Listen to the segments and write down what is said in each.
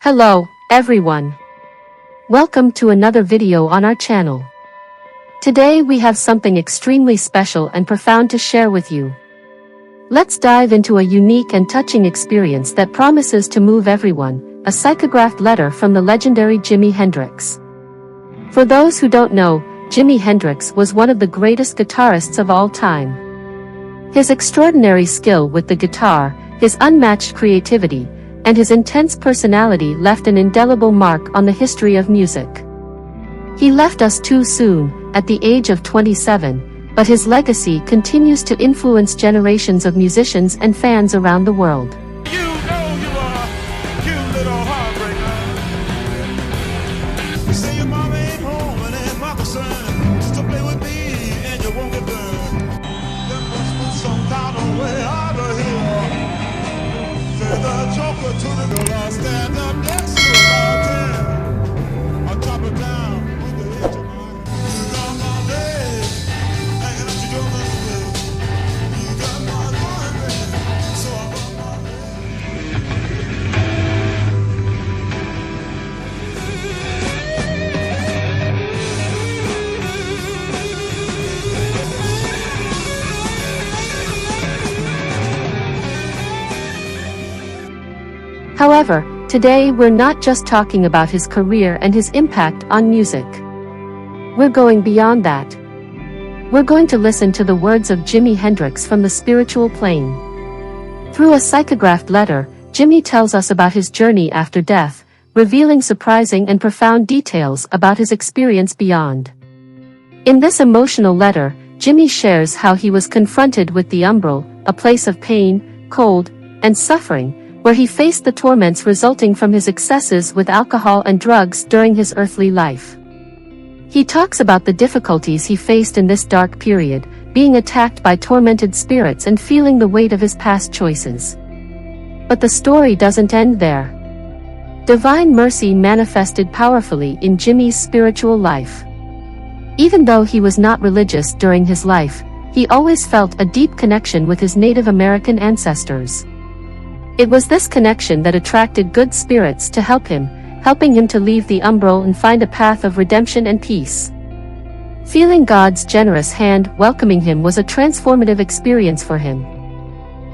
Hello, everyone. Welcome to another video on our channel. Today we have something extremely special and profound to share with you. Let's dive into a unique and touching experience that promises to move everyone, a psychographed letter from the legendary Jimi Hendrix. For those who don't know, Jimi Hendrix was one of the greatest guitarists of all time. His extraordinary skill with the guitar, his unmatched creativity, and his intense personality left an indelible mark on the history of music. He left us too soon, at the age of 27, but his legacy continues to influence generations of musicians and fans around the world. You know you are a cute little heartbreaker. You say your mama ain't home and ain't my concern. Just to play with me and you won't get burned. There must be some kind of way out of here. Say the joker to the girl, I'll stand up next to about 10. I'll chop it down with the edge of my hand. You got my leg hanging up to your leg. You got my heart, so I got my leg. However, today we're not just talking about his career and his impact on music. We're going beyond that. We're going to listen to the words of Jimi Hendrix from the spiritual plane. Through a psychographed letter, Jimi tells us about his journey after death, revealing surprising and profound details about his experience beyond. In this emotional letter, Jimi shares how he was confronted with the umbral, a place of pain, cold, and suffering, where he faced the torments resulting from his excesses with alcohol and drugs during his earthly life. He talks about the difficulties he faced in this dark period, being attacked by tormented spirits and feeling the weight of his past choices. But the story doesn't end there. Divine mercy manifested powerfully in Jimi's spiritual life. Even though he was not religious during his life, he always felt a deep connection with his Native American ancestors. It was this connection that attracted good spirits to help him, helping him to leave the umbral and find a path of redemption and peace. Feeling God's generous hand welcoming him was a transformative experience for him.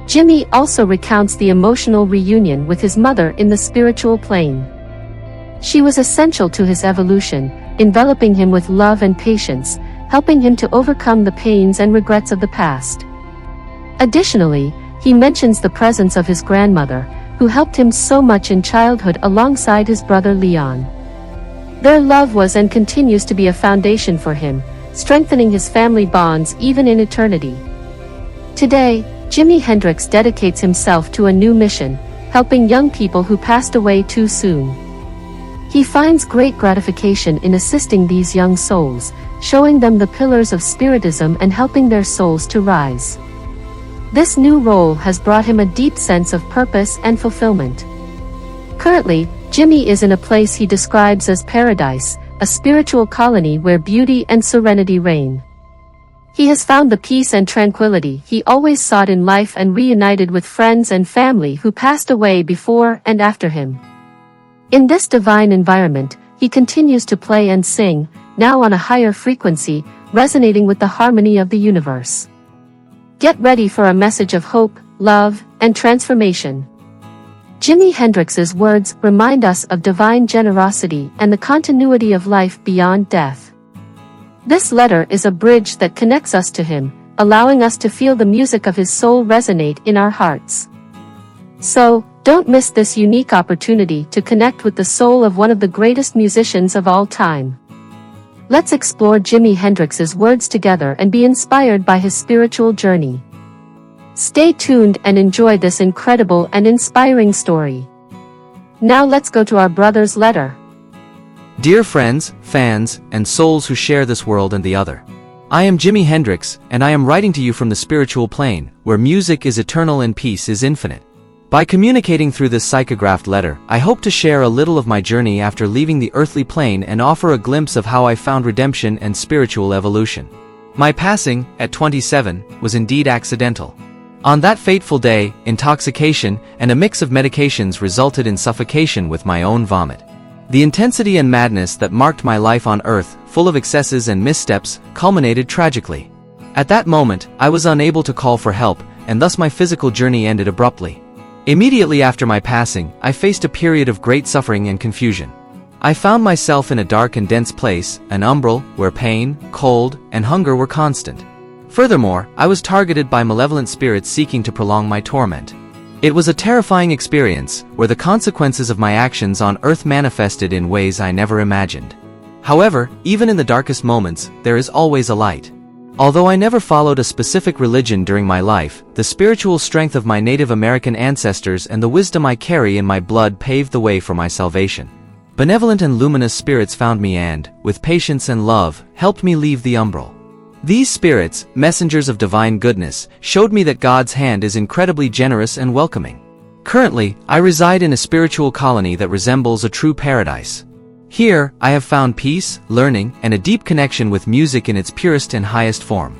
Jimi also recounts the emotional reunion with his mother in the spiritual plane. She was essential to his evolution, enveloping him with love and patience, helping him to overcome the pains and regrets of the past. Additionally, he mentions the presence of his grandmother, who helped him so much in childhood alongside his brother Leon. Their love was and continues to be a foundation for him, strengthening his family bonds even in eternity. Today, Jimi Hendrix dedicates himself to a new mission, helping young people who passed away too soon. He finds great gratification in assisting these young souls, showing them the pillars of spiritism and helping their souls to rise. This new role has brought him a deep sense of purpose and fulfillment. Currently, Jimi is in a place he describes as paradise, a spiritual colony where beauty and serenity reign. He has found the peace and tranquility he always sought in life and reunited with friends and family who passed away before and after him. In this divine environment, he continues to play and sing, now on a higher frequency, resonating with the harmony of the universe. Get ready for a message of hope, love, and transformation. Jimi Hendrix's words remind us of divine generosity and the continuity of life beyond death. This letter is a bridge that connects us to him, allowing us to feel the music of his soul resonate in our hearts. So, don't miss this unique opportunity to connect with the soul of one of the greatest musicians of all time. Let's explore Jimi Hendrix's words together and be inspired by his spiritual journey. Stay tuned and enjoy this incredible and inspiring story. Now let's go to our brother's letter. Dear friends, fans, and souls who share this world and the other. I am Jimi Hendrix, and I am writing to you from the spiritual plane, where music is eternal and peace is infinite. By communicating through this psychographed letter, I hope to share a little of my journey after leaving the earthly plane and offer a glimpse of how I found redemption and spiritual evolution. My passing, at 27, was indeed accidental. On that fateful day, intoxication and a mix of medications resulted in suffocation with my own vomit. The intensity and madness that marked my life on Earth, full of excesses and missteps, culminated tragically. At that moment, I was unable to call for help, and thus my physical journey ended abruptly. Immediately after my passing, I faced a period of great suffering and confusion. I found myself in a dark and dense place, an umbral, where pain, cold, and hunger were constant. Furthermore, I was targeted by malevolent spirits seeking to prolong my torment. It was a terrifying experience, where the consequences of my actions on Earth manifested in ways I never imagined. However, even in the darkest moments, there is always a light. Although I never followed a specific religion during my life, the spiritual strength of my Native American ancestors and the wisdom I carry in my blood paved the way for my salvation. Benevolent and luminous spirits found me and, with patience and love, helped me leave the umbral. These spirits, messengers of divine goodness, showed me that God's hand is incredibly generous and welcoming. Currently, I reside in a spiritual colony that resembles a true paradise. Here, I have found peace, learning, and a deep connection with music in its purest and highest form.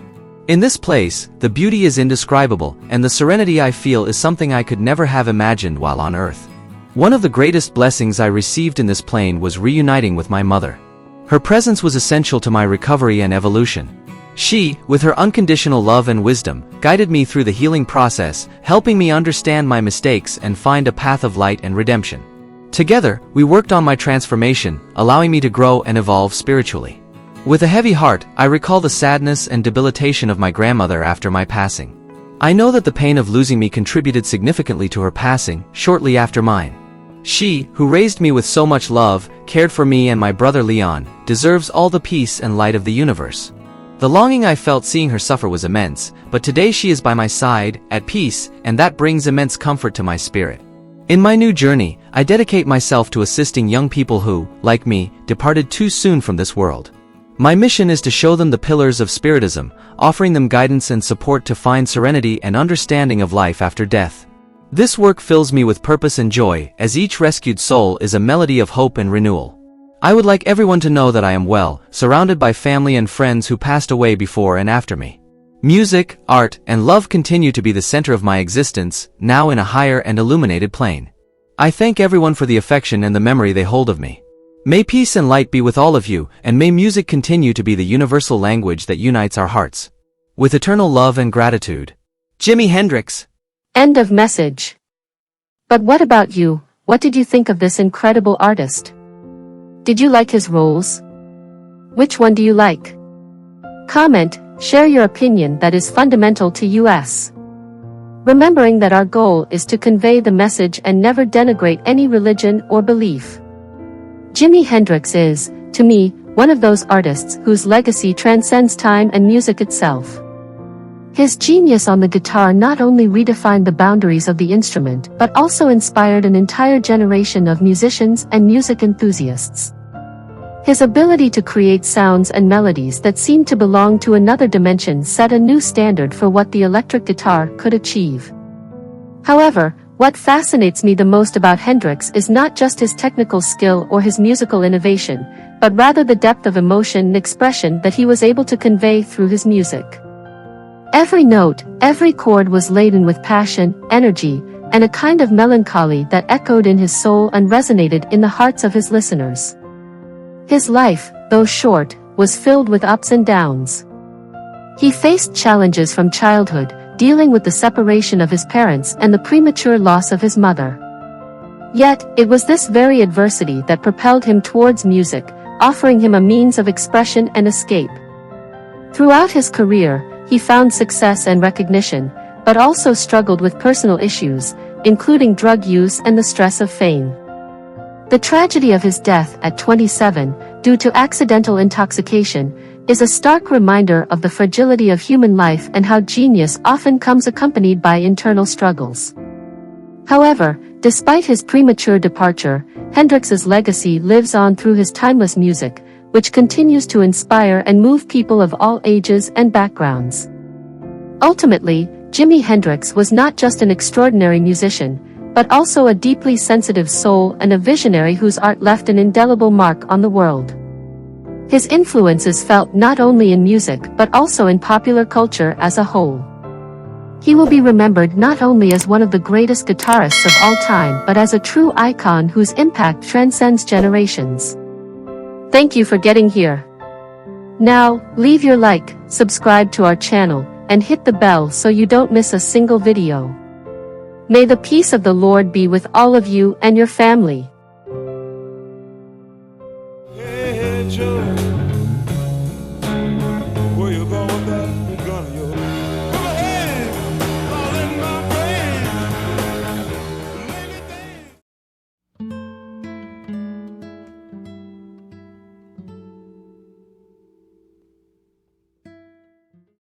In this place, the beauty is indescribable, and the serenity I feel is something I could never have imagined while on Earth. One of the greatest blessings I received in this plane was reuniting with my mother. Her presence was essential to my recovery and evolution. She, with her unconditional love and wisdom, guided me through the healing process, helping me understand my mistakes and find a path of light and redemption. Together, we worked on my transformation, allowing me to grow and evolve spiritually. With a heavy heart, I recall the sadness and debilitation of my grandmother after my passing. I know that the pain of losing me contributed significantly to her passing, shortly after mine. She, who raised me with so much love, cared for me and my brother Leon, deserves all the peace and light of the universe. The longing I felt seeing her suffer was immense, but today she is by my side, at peace, and that brings immense comfort to my spirit. In my new journey, I dedicate myself to assisting young people who, like me, departed too soon from this world. My mission is to show them the pillars of Spiritism, offering them guidance and support to find serenity and understanding of life after death. This work fills me with purpose and joy, as each rescued soul is a melody of hope and renewal. I would like everyone to know that I am well, surrounded by family and friends who passed away before and after me. Music, art, and love continue to be the center of my existence, now in a higher and illuminated plane. I thank everyone for the affection and the memory they hold of me. May peace and light be with all of you, and may music continue to be the universal language that unites our hearts. With eternal love and gratitude. Jimi Hendrix. End of message. But what about you? What did you think of this incredible artist? Did you like his roles? Which one do you like? Comment, share your opinion that is fundamental to us. Remembering that our goal is to convey the message and never denigrate any religion or belief. Jimi Hendrix is, to me, one of those artists whose legacy transcends time and music itself. His genius on the guitar not only redefined the boundaries of the instrument but also inspired an entire generation of musicians and music enthusiasts. His ability to create sounds and melodies that seemed to belong to another dimension set a new standard for what the electric guitar could achieve. However, what fascinates me the most about Hendrix is not just his technical skill or his musical innovation, but rather the depth of emotion and expression that he was able to convey through his music. Every note, every chord was laden with passion, energy, and a kind of melancholy that echoed in his soul and resonated in the hearts of his listeners. His life, though short, was filled with ups and downs. He faced challenges from childhood, dealing with the separation of his parents and the premature loss of his mother. Yet, it was this very adversity that propelled him towards music, offering him a means of expression and escape. Throughout his career, he found success and recognition, but also struggled with personal issues, including drug use and the stress of fame. The tragedy of his death at 27, due to accidental intoxication, is a stark reminder of the fragility of human life and how genius often comes accompanied by internal struggles. However, despite his premature departure, Hendrix's legacy lives on through his timeless music, which continues to inspire and move people of all ages and backgrounds. Ultimately, Jimi Hendrix was not just an extraordinary musician, but also a deeply sensitive soul and a visionary whose art left an indelible mark on the world. His influence is felt not only in music but also in popular culture as a whole. He will be remembered not only as one of the greatest guitarists of all time but as a true icon whose impact transcends generations. Thank you for getting here. Now, leave your like, subscribe to our channel, and hit the bell so you don't miss a single video. May the peace of the Lord be with all of you and your family. Hey, Joe.